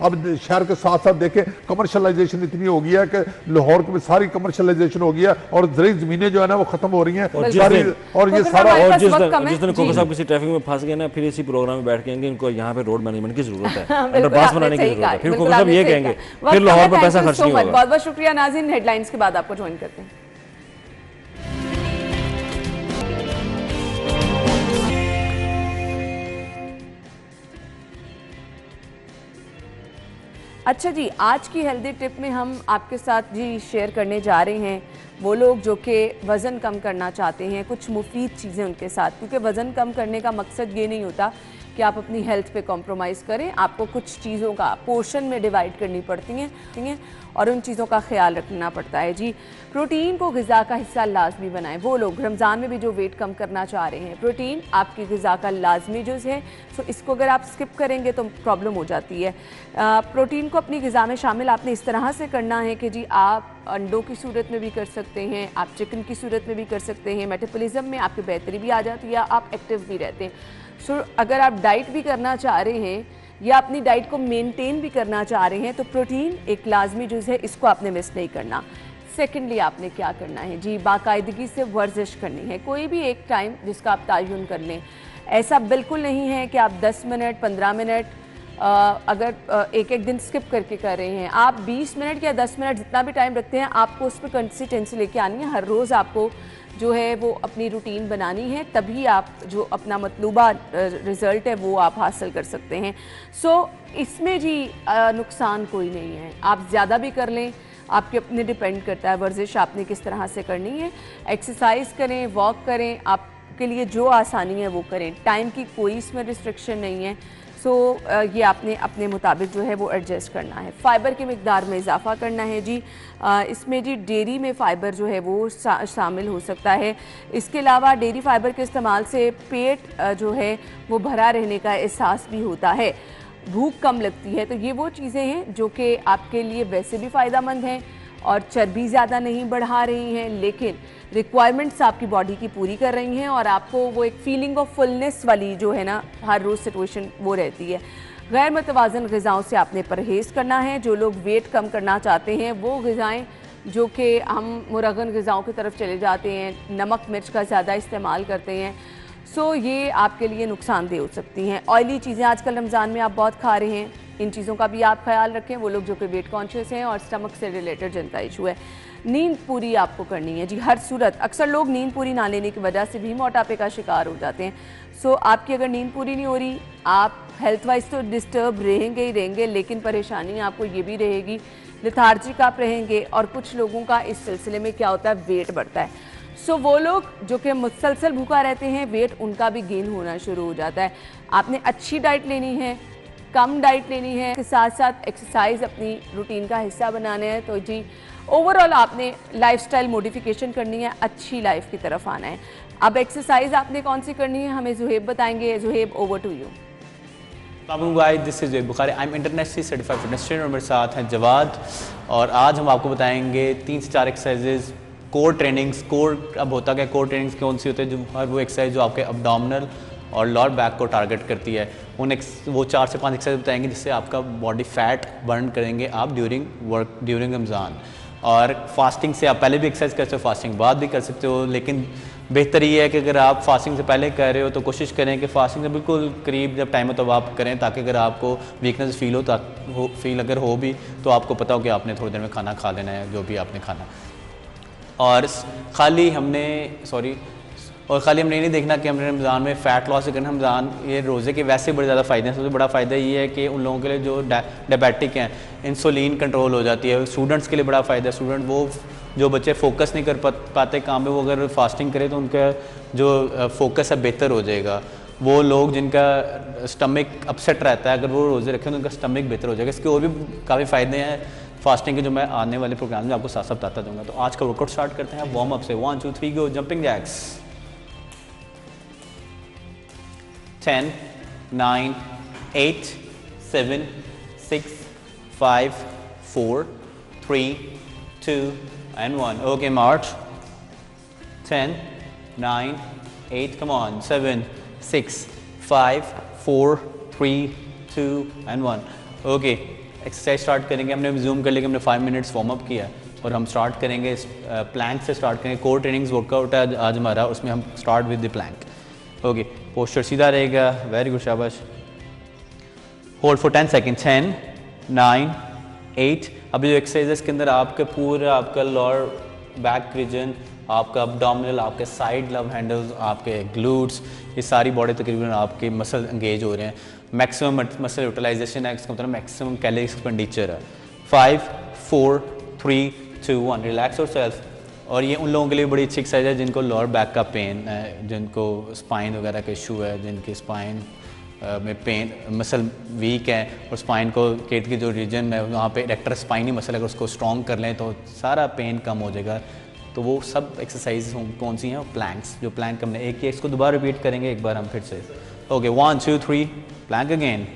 अब शहर के साथ साथ देखें कमर्शलाइजेशन इतनी हो गई है कि लाहौर में सारी कमर्शलाइजेशन हो गई है और ज़रूरी ज़मीनें जो है ना वो खत्म हो रही हैं और ये सारा। और जिस दिन खोखर साहब किसी ट्रैफिक में फंस गए ना, फिर इसी प्रोग्राम में बैठ के इनको यहाँ पे रोड मैनेजमेंट की जरूरत है, अंडरपास बनाने की जरूरत है, फिर खोखर साहब ये कहेंगे फिर लाहौर पर पैसा खर्च नहीं होगा। बहुत बहुत शुक्रिया नाज़रीन, हेडलाइंस के बाद आपको ज्वाइन करते हैं। अच्छा जी, आज की हेल्दी टिप में हम आपके साथ जी शेयर करने जा रहे हैं वो लोग जो कि वज़न कम करना चाहते हैं, कुछ मुफीद चीज़ें उनके साथ, क्योंकि वज़न कम करने का मकसद ये नहीं होता कि आप अपनी हेल्थ पे कॉम्प्रोमाइज़ करें, आपको कुछ चीज़ों का पोर्शन में डिवाइड करनी पड़ती हैं और उन चीज़ों का ख्याल रखना पड़ता है जी। प्रोटीन को ग़िज़ा का हिस्सा लाजमी बनाएं। वो लोग रमज़ान में भी जो वेट कम करना चाह रहे हैं, प्रोटीन आपकी ग़िज़ा का लाजमी जुज़ है, सो इसको अगर आप स्किप करेंगे तो प्रॉब्लम हो जाती है। प्रोटीन को अपनी ग़िज़ा में शामिल आपने इस तरह से करना है कि जी आप अंडों की सूरत में भी कर सकते हैं, आप चिकन की सूरत में भी कर सकते हैं, मेटाबॉलिज्म में आपकी बेहतरी भी आ जाती है, आप एक्टिव भी रहते हैं। सो अगर आप डाइट भी करना चाह रहे हैं या अपनी डाइट को मेंटेन भी करना चाह रहे हैं तो प्रोटीन एक लाजमी जुज़ है, इसको आपने मिस नहीं करना। सेकेंडली आपने क्या करना है जी, बाकायदगी से वर्जिश करनी है, कोई भी एक टाइम जिसका आप तयन कर लें। ऐसा बिल्कुल नहीं है कि आप 10 मिनट 15 मिनट अगर एक दिन स्किप करके कर रहे हैं, आप 20 मिनट या 10 मिनट जितना भी टाइम रखते हैं, आपको उस पर कंसिस्टेंसी लेके आनी है। हर रोज़ आपको जो है वो अपनी रूटीन बनानी है, तभी आप जो अपना मतलूबा रिज़ल्ट है वो आप हासिल कर सकते हैं। सो इसमें जी नुकसान कोई नहीं है, आप ज़्यादा भी कर लें, आपके अपने डिपेंड करता है वर्जिश आपने किस तरह से करनी है। एक्सरसाइज करें, वॉक करें, आपके लिए जो आसानी है वो करें, टाइम की कोई इसमें रिस्ट्रिक्शन नहीं है। सो ये आपने अपने मुताबिक जो है वो एडजस्ट करना है। फ़ाइबर की मिकदार में इजाफ़ा करना है जी, इसमें जी डेयरी में फ़ाइबर जो है वो शामिल हो सकता है। इसके अलावा डेयरी फ़ाइबर के इस्तेमाल से पेट जो है वो भरा रहने का एहसास भी होता है, भूख कम लगती है। तो ये वो चीज़ें हैं जो कि आपके लिए वैसे भी फ़ायदेमंद हैं और चर्बी ज़्यादा नहीं बढ़ा रही हैं, लेकिन रिक्वायरमेंट्स आपकी बॉडी की पूरी कर रही हैं और आपको वो एक फीलिंग ऑफ फुलनेस वाली जो है ना हर रोज़ सिचुएशन वो रहती है। गैर मुतवाज़न ग़िज़ाओं से आपने परहेज़ करना है। जो लोग वेट कम करना चाहते हैं वो ग़िज़ाएँ जो कि हम मुरगन ग़िज़ाओं की तरफ चले जाते हैं, नमक मिर्च का ज़्यादा इस्तेमाल करते हैं, सो ये आपके लिए नुकसानदेह हो सकती हैं। ऑयली चीज़ें आजकल रमज़ान में आप बहुत खा रहे हैं, इन चीज़ों का भी आप ख्याल रखें। वो लोग जो कि वेट कॉन्शियस हैं और स्टमक से रिलेटेड जिनका इशू है, नींद पूरी आपको करनी है जी हर सूरत। अक्सर लोग नींद पूरी ना लेने की वजह से भी मोटापे का शिकार हो जाते हैं। सो आपकी अगर नींद पूरी नहीं हो रही, आप हेल्थ वाइज तो डिस्टर्ब रहेंगे ही रहेंगे, लेकिन परेशानी आपको ये भी रहेगी, लेथार्जिक आप रहेंगे। और कुछ लोगों का इस सिलसिले में क्या होता है, वेट बढ़ता है। सो वो लोग जो कि मुसलसल भूखा रहते हैं, वेट उनका भी गेन होना शुरू हो जाता है। आपने अच्छी डाइट लेनी है, कम डाइट लेनी है, के साथ साथ एक्सरसाइज अपनी रूटीन का हिस्सा बनाना है। तो जी ओवरऑल आपने लाइफस्टाइल मॉडिफिकेशन करनी है, अच्छी लाइफ की तरफ आना है। अब एक्सरसाइज आपने कौन सी करनी है हमें जुहेब बताएंगे। Zuhaib, over to you. This is Bukhari, I am internationally certified fitness trainer और मेरे साथ हैं जवाद, और आज हम आपको बताएंगे 3 से 4 एक्सरसाइजेज, कोर ट्रेनिंग्स। कोर अब होता क्या, कोर ट्रेनिंग्स कौन सी होती है, जो हर वो एक्सरसाइज जो आपके अब्डोमिनल और लोअर बैक को टारगेट करती है, वो 4 से 5 एक्सरसाइज बताएंगे जिससे आपका बॉडी फैट बर्न करेंगे आप ड्यूरिंग रमज़ान। और फास्टिंग से आप पहले भी एक्सरसाइज कर सकते हो, फास्टिंग बाद भी कर सकते हो, लेकिन बेहतर ये है कि अगर आप फास्टिंग से पहले कर रहे हो तो कोशिश करें कि फास्टिंग से बिल्कुल करीब जब टाइम हो तब आप करें, ताकि अगर आपको वीकनेस फील अगर हो भी तो आपको पता हो कि आपने थोड़ी देर में खाना खा लेना है जो भी आपने खाना। और खाली हमने ये नहीं देखना कि हमने रमज़ान में फ़ैट लॉस करना। रमज़ान ये रोज़े के वैसे बड़े ज़्यादा फ़ायदे हैं। सबसे बड़ा फ़ायदा ये है कि उन लोगों के लिए जो डायबिटिक हैं, इंसुलिन कंट्रोल हो जाती है। स्टूडेंट्स के लिए बड़ा फ़ायदा है। स्टूडेंट वो जो बच्चे फोकस नहीं कर पाते काम में, वो अगर फास्टिंग करें तो उनका जो फोकस है बेहतर हो जाएगा। वो लोग जिनका स्टमक अपसेट रहता है, अगर वो रोज़े रखें तो उनका स्टमक बेहतर हो जाएगा। इसके और भी काफ़ी फ़ायदे हैं फास्टिंग के, जो मैं आने वाले प्रोग्राम में आपको साथ साथ बताता दूंगा। तो आज का वर्कआउट स्टार्ट करते हैं वार्म अप से। 1 2 3 go. Jumping jacks. 10 9 8 7 6 5 4 3 2 and 1. Okay, march. 10 9 8, come on, 7 6 5 4 3 2 and 1. Okay, exercise start करेंगे। हमने जूम कर लिया कि हमने 5 मिनट्स वार्म अप किया और हम स्टार्ट करेंगे प्लैंक से स्टार्ट करेंगे। कोर ट्रेनिंग्स वर्कआउट है आज हमारा, उसमें हम start with the plank. Okay, posture सीधा रहेगा। वेरी गुड, शाबाश। Hold for 10 second. 10 9 8। अभी जो एक्सरसाइज है इसके अंदर आपके पूरा आपका लोअर बैक रीजन, आपका अब्डोमिनल, आपके साइड लव हैंडल्स, आपके ग्लूट्स, ये सारी बॉडी तकरीबन आपके मसल एंगेज हो रहे हैं। मैक्सिमम मसल यूटिलाइजेशन है, इसका मतलब मैक्सिमम कैलोरी एक्सपेंडिचर है। 5 4 3 2 1। Relax yourself. और ये उन लोगों के लिए बड़ी अच्छी एक्सरसाइज है जिनको लोअर बैक का पेन है, जिनको स्पाइन वगैरह का इशू है, जिनके स्पाइन में पेन, मसल वीक है और स्पाइन को केट के जो रीजन है वहाँ पे इरेक्टर स्पाइनी मसल, अगर उसको स्ट्रॉन्ग कर लें तो सारा पेन कम हो जाएगा। तो वो सब एक्सरसाइज कौन सी हैं? प्लैंक्स। जो प्लैंक हमने एक किया, इसको दोबारा रिपीट करेंगे एक बार हम फिर से। Okay, 1 2 3 Planck again.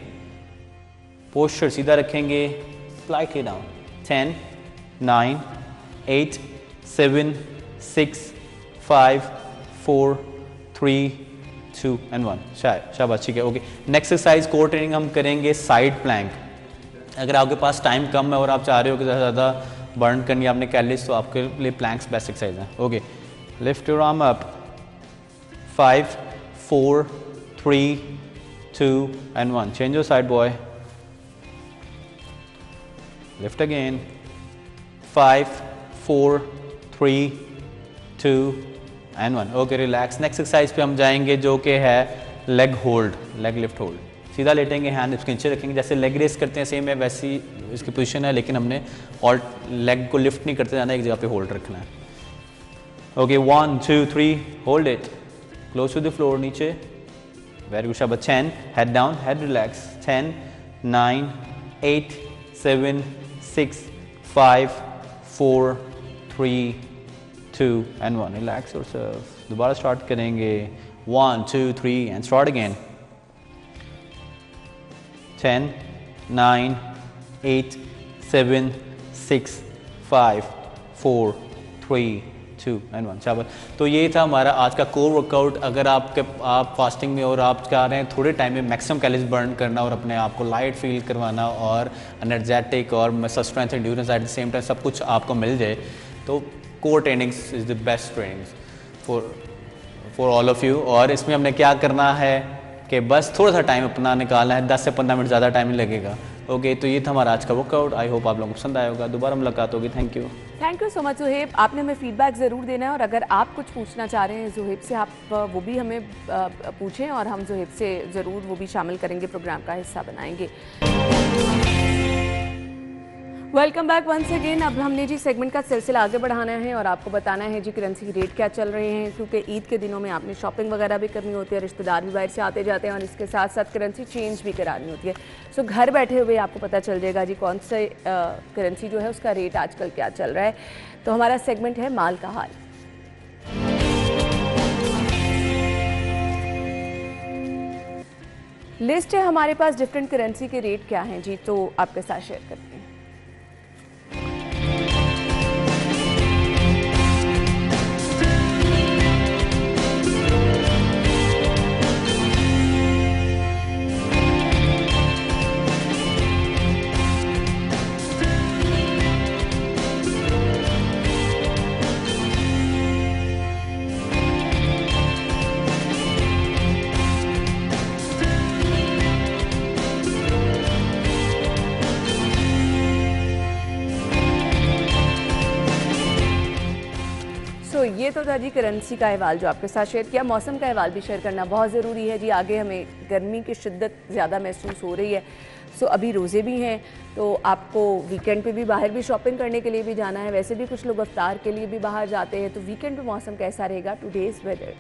पोस्चर सीधा रखेंगे, स्लाइटली डाउन। 10 9 8 7 6 5 4 3 2 and 1। शाबाश, ठीक है। Okay, next exercise core training हम करेंगे साइड प्लैंक। अगर आपके पास टाइम कम है और आप चाह रहे हो कि ज़्यादा बर्न करनी है आपने कैलोरीज, तो आपके लिए प्लैंक्स बेस्ट एक्सरसाइज है। Okay, lift your arm up. 5 4 3 2 and 1। Change your side boy. Lift again. 5 4 3 2 and 1। Okay, relax. Next exercise पे हम जाएंगे जो कि है leg hold, leg lift hold. सीधा लेटेंगे, हैंड इसके नीचे रखेंगे, जैसे लेग रेस करते हैं सेम है वैसी इसकी पोजीशन है, लेकिन हमने और लेग को लिफ्ट नहीं करते जाना, एक जगह पे होल्ड रखना है। Okay, 1 2 3 hold it, close to the floor, नीचे। वेरी गुड, शाबाश। 10 head down, head relax. 10 9 8 7 6 5 4 3 2 and 1। Relax yourself. दोबारा स्टार्ट करेंगे। 1 2 3 एंड स्टार्ट अगेन। 10 9 8 7 6 5 4 3 2 and 1। शाबाश। तो ये था हमारा आज का कोर वर्कआउट। अगर आप फास्टिंग में और आप चाह रहे हैं थोड़े टाइम में मैक्सिमम कैलोरीज बर्न करना और अपने आप को लाइट फील करवाना और एनर्जेटिक और muscle strength endurance at the same time सब कुछ आपको मिल जाए, तो core trainings is the best trainings for all of you. और इसमें हमने क्या करना है कि बस थोड़ा सा टाइम अपना निकालना है, 10 से 15 मिनट, ज़्यादा टाइम नहीं लगेगा। ओके, तो ये था हमारा आज का वर्कआउट। आई होप आप लोगों को पसंद आया होगा। दोबारा मुलाकात होगी। Thank you so much Suhaib. आपने हमें फीडबैक ज़रूर देना है और अगर आप कुछ पूछना चाह रहे हैं सुहेब से, आप वो भी हमें पूछें और हम सुहेब से ज़रूर वो भी शामिल करेंगे, प्रोग्राम का हिस्सा बनाएंगे। Welcome back once again. अब हमने जी सेगमेंट का सिलसिला आगे बढ़ाना है और आपको बताना है जी करेंसी की रेट क्या चल रहे हैं, क्योंकि ईद के दिनों में आपने शॉपिंग वगैरह भी करनी होती है, रिश्तेदार भी बाहर से आते जाते हैं और इसके साथ साथ करेंसी चेंज भी करानी होती है। सो घर बैठे हुए आपको पता चल जाएगा जी कौन से करेंसी जो है उसका रेट आजकल क्या चल रहा है। तो हमारा सेगमेंट है माल का हाल। लिस्ट है हमारे पास डिफरेंट करेंसी के रेट क्या हैं जी, तो आपके साथ शेयर करते हैं। ये तो था जी करेंसी का अहवाल जो आपके साथ शेयर किया। मौसम का अहवाल भी शेयर करना बहुत ज़रूरी है जी। आगे हमें गर्मी की शिद्दत ज़्यादा महसूस हो रही है। सो अभी रोज़े भी हैं, तो आपको वीकेंड पे भी बाहर भी शॉपिंग करने के लिए भी जाना है। वैसे भी कुछ लोग अफ्तार के लिए भी बाहर जाते हैं, तो वीकेंड पे मौसम कैसा रहेगा? Today's weather.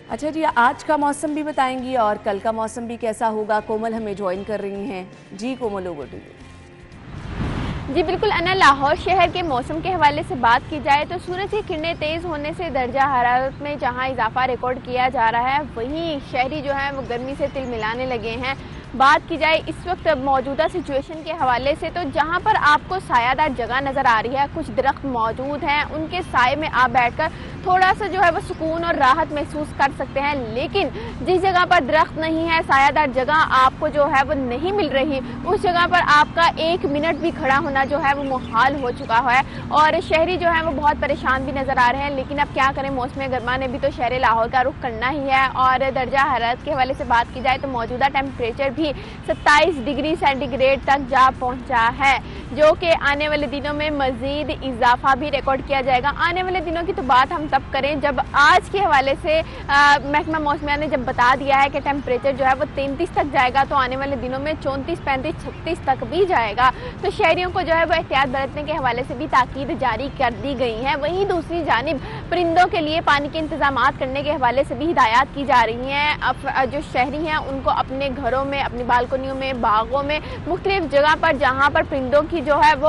अच्छा जी, आज का मौसम भी बताएंगी और कल का मौसम भी कैसा होगा? कोमल हमें ज्वाइन कर रही हैं। जी कोमल, ओवर टू यू। जी बिल्कुल अना, लाहौर शहर के मौसम के हवाले से बात की जाए तो सूरज की किरणें तेज़ होने से दर्जा हरारत में जहां इजाफा रिकॉर्ड किया जा रहा है, वहीं शहरी जो है वो गर्मी से तिलमिलाने लगे हैं। बात की जाए इस वक्त मौजूदा सिचुएशन के हवाले से तो जहां पर आपको सायादार जगह नज़र आ रही है, कुछ दरख्त मौजूद हैं, उनके साए में आप बैठकर थोड़ा सा जो है वो सुकून और राहत महसूस कर सकते हैं। लेकिन जिस जगह पर दरख्त नहीं है, सायादार जगह आपको जो है वो नहीं मिल रही, उस जगह पर आपका 1 मिनट भी खड़ा होना जो है वो मुहाल हो चुका है और शहरी जो है वो बहुत परेशान भी नज़र आ रहे हैं। लेकिन अब क्या करें, मौसम गर्मा ने भी तो शहर लाहौर का रुख करना ही है। और दर्जा हरारत के हवाले से बात की जाए तो मौजूदा टेम्परेचर भी 27 डिग्री सेंटीग्रेड तक जा पहुंचा है, जो कि आने वाले दिनों में मजीद इजाफा भी रिकॉर्ड किया जाएगा। आने वाले दिनों की तो बात हम तब करें जब आज के हवाले से महकमा मौसमिया ने जब बता दिया है कि टेम्परेचर जो है वो 33 तक जाएगा, तो आने वाले दिनों में 34, 35, 36 तक भी जाएगा। तो शहरियों को जो है वो एहतियात बरतने के हवाले से भी ताकीद जारी कर दी गई है। वहीं दूसरी जानिब परिंदों के लिए पानी के इंतजाम करने के हवाले से भी हिदायत की जा रही हैं। अब जो शहरी हैं उनको अपने घरों में, अपनी बालकनियों में, बागों में, मुख्तलिफ जगह पर जहाँ पर परिंदों की जो है वो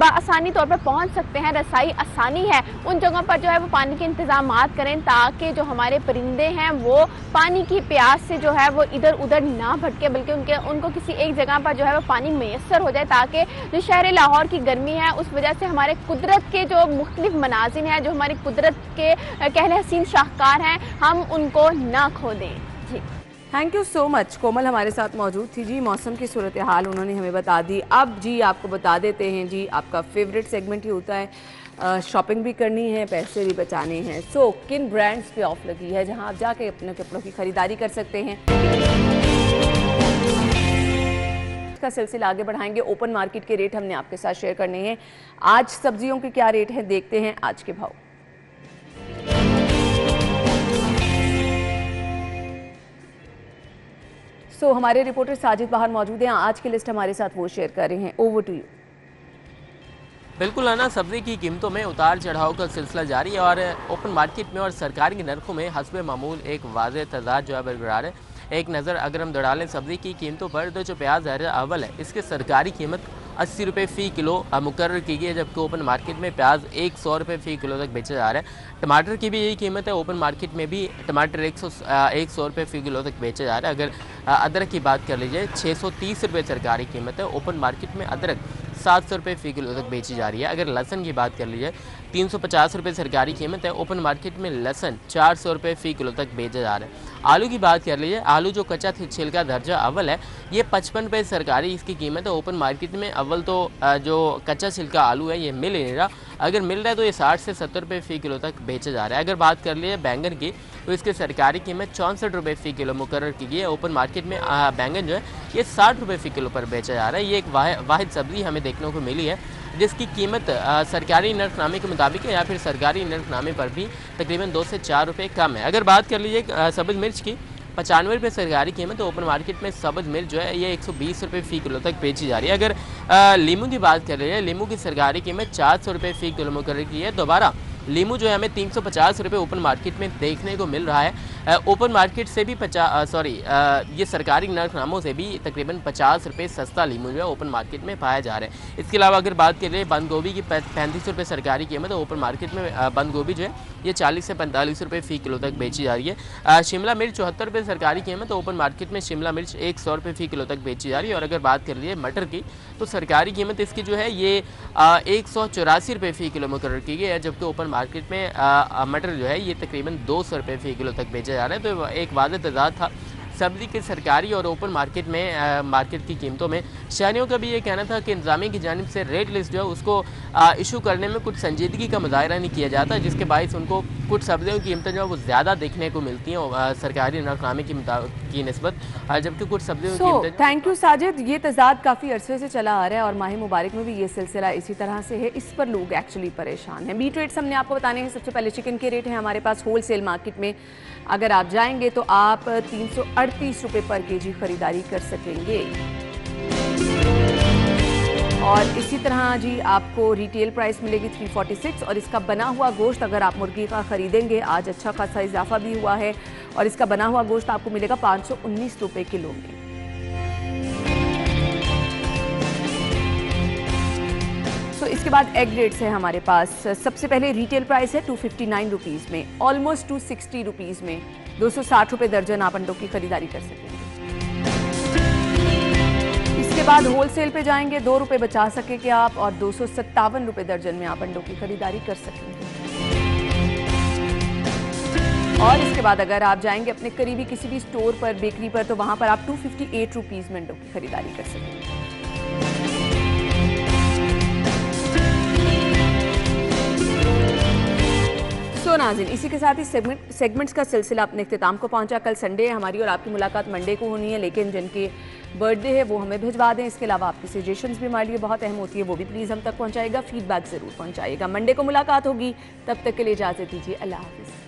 आसानी तौर पर पहुँच सकते हैं, रसाई आसानी है, उन जगहों पर जो है वो पानी के इंतजाम करें ताकि जो हमारे परिंदे हैं वो पानी की प्यास से जो है वो इधर उधर ना भटके, बल्कि उनको किसी एक जगह पर जो है वो पानी मैसर हो जाए, ताकि जो शहर लाहौर की गर्मी है उस वजह से हमारे कुदरत के जो मुख्तलिफ मनाजिर हैं, जो हमारी कुदरत के कहले हसीन शाहकार हैं, हम उनको ना खो दें। जी थैंक यू सो मच। कोमल हमारे साथ मौजूद थी जी, मौसम की सूरत हाल उन्होंने हमें बता दी। अब जी आपको बता देते हैं जी, आपका फेवरेट सेगमेंट ही होता है, शॉपिंग भी करनी है, पैसे भी बचाने हैं। सो किन ब्रांड्स पे ऑफ लगी है जहां आप जाके अपने कपड़ों की खरीदारी कर सकते हैं। इसका सिलसिला आगे बढ़ाएंगे। ओपन मार्केट के रेट हमने आपके साथ शेयर करने हैं। आज सब्जियों के क्या रेट हैं, देखते हैं आज के भाव। सो हमारे रिपोर्टर साजिद बाहर मौजूद हैं, आज की लिस्ट हमारे साथ वो शेयर कर रहे हैं। Over to you. बिल्कुल आना, सब्जी की कीमतों में उतार चढ़ाव का सिलसिला जारी है और ओपन मार्केट में और सरकारी नरखों में हस्बे मामूल एक वाज़ेह तज़ाद जो है बरकरार है। एक नज़र अगर हम दौड़ा लें सब्जी की कीमतों पर तो जो प्याज है अव्वल है, इसकी सरकारी कीमत 80 रुपये फ़ी किलो मुकर्रर की गई है, जबकि ओपन मार्केट में प्याज 100 रुपये फ़ी किलो तक बेचा जा रहा है। टमाटर की भी यही कीमत है, ओपन मार्केट में भी टमाटर 100 रुपये फ़ी किलो तक बेचा जा रहा है। अगर अदरक की बात कर लीजिए 630 रुपये सरकारी कीमत है, ओपन मार्केट में अदरक 700 रुपये फ़ी किलो तक बेची जा रही है। अगर लहसन की बात कर लीजिए 350 रुपये सरकारी कीमत है, ओपन मार्केट में लहसन 400 रुपये फ़ी किलो तक बेचा जा रहा है। आलू की बात कर लीजिए, आलू जो कच्चा छिलका दर्जा अव्वल है ये 55 रुपये सरकारी इसकी कीमत है, ओपन मार्केट में अव्वल तो जो कच्चा छिलका आलू है ये मिल नहीं रहा, अगर मिल रहा है तो ये 60 से 70 रुपये फ़ी किलो तक बेचा जा रहा है। अगर बात कर लीजिए बैंगन की तो इसकी सरकारी कीमत 64 रुपये फ़ी किलो मुकर्रर की गई है, ओपन मार्केट में बैंगन जो है ये 60 रुपये फ़ी किलो पर बेचा जा रहा है। ये एक वाहिद सब्ज़ी हमें देखने को मिली है जिसकी कीमत सरकारी नर्खनामे के मुताबिक है या फिर सरकारी नर्खनामे पर भी तकरीबन 2 से 4 रुपये कम है। अगर बात कर लीजिए सब्ज़ मिर्च की 95 रुपये सरकारी कीमत, ओपन मार्केट में सब्ज़ मिर्च जो है ये 120 रुपये फ़ी किलो तक बेची जा रही है। अगर लीमू की बात कर रही है, लीमू की सरकारी कीमत 400 रुपये फ़ी किलो मुकर्रर की है। दोबारा लीमू जो है हमें 350 रुपये ओपन मार्केट में देखने को मिल रहा है। ओपन मार्केट से भी ये सरकारी नर्खनामों से भी तकरीबन 50 रुपये सस्ता लीमू जो है ओपन मार्केट में पाया जा रहा है। इसके अलावा अगर बात करें बंद गोभी की 35 रुपये सरकारी कीमत है, ओपन मार्केट में बंद गोभी जो है ये 40 से 45 रुपये फ़ी किलो तक बेची जा रही है। शिमला मिर्च 74 रुपये सरकारी कीमत, ओपन मार्केट में शिमला मिर्च 100 रुपये फ़ी किलो तक बेची जा रही है। और अगर बात कर लिए मटर की तो सरकारी कीमत इसकी जो है ये 184 रुपये फ़ी किलो मुकर्रर की गई है, जबकि ओपन मार्केट में मटर जो है ये तकरीबन 200 रुपये फ़ी किलो तक बेचा जा रहा है। तो एक वाज़ेह तज़ाद था सब्ज़ी के सरकारी और ओपन मार्केट में मार्केट की कीमतों में। शहरियों का भी ये कहना था कि इंतज़ामिया की जानिब से रेट लिस्ट जो है उसको इशू करने में कुछ संजीदगी का मुजाहरा नहीं किया जाता, जिसके बायस उनको कुछ सब्जियों की कीमतें जो है वो ज़्यादा देखने को मिलती हैं सरकारी नरखनामे की निस्बत, जबकि कुछ सब्जियों की कीमतें। Thank you Sajid. ये तज़ाद काफ़ी अरसे से चला आ रहा है और माह मुबारक में भी ये सिलसिला इसी तरह से है, इस पर लोग एक्चुअली परेशान हैं। मीट रेट्स हमने आपको बताने हैं। सबसे पहले चिकन के रेट हैं हमारे पास होल सेल मार्केट में, अगर आप जाएंगे तो आप 338 रुपये पर केजी खरीदारी कर सकेंगे। और इसी तरह जी आपको रिटेल प्राइस मिलेगी 346 और इसका बना हुआ गोश्त अगर आप मुर्गी का ख़रीदेंगे आज अच्छा खासा इजाफा भी हुआ है और इसका बना हुआ गोश्त आपको मिलेगा 519 रुपये किलो में। तो इसके बाद एग रेट्स है हमारे पास। सबसे पहले रिटेल प्राइस है 259 रुपीज़ में, ऑलमोस्ट 260 रुपीज़ में 260 रुपये दर्जन आप अंडों की खरीदारी कर सकेंगे। इसके बाद होलसेल पे जाएंगे, 2 रुपये बचा सकेंगे आप और 257 रुपये दर्जन में आप अंडों की खरीदारी कर सकेंगे। और इसके बाद अगर आप जाएंगे अपने करीबी किसी भी स्टोर पर, बेकरी पर, तो वहां पर आप 258 रुपीज़ में अंडों की खरीदारी कर सकेंगे। तो नाज़रीन, इसी के साथ ही सेगमेंट्स का सिलसिला अपने इख्तिताम को पहुंचा। कल संडे है, हमारी और आपकी मुलाकात मंडे को होनी है, लेकिन जिनके बर्थडे है वो हमें भिजवा दें। इसके अलावा आपकी सजेशंस भी हमारे लिए बहुत अहम होती है, वो भी प्लीज़ हम तक पहुंचाइएगा। फीडबैक ज़रूर पहुंचाइएगा। मंडे को मुलाकात होगी, तब तक के लिए इजाज़त दीजिए। अल्लाह हाफ़िज़।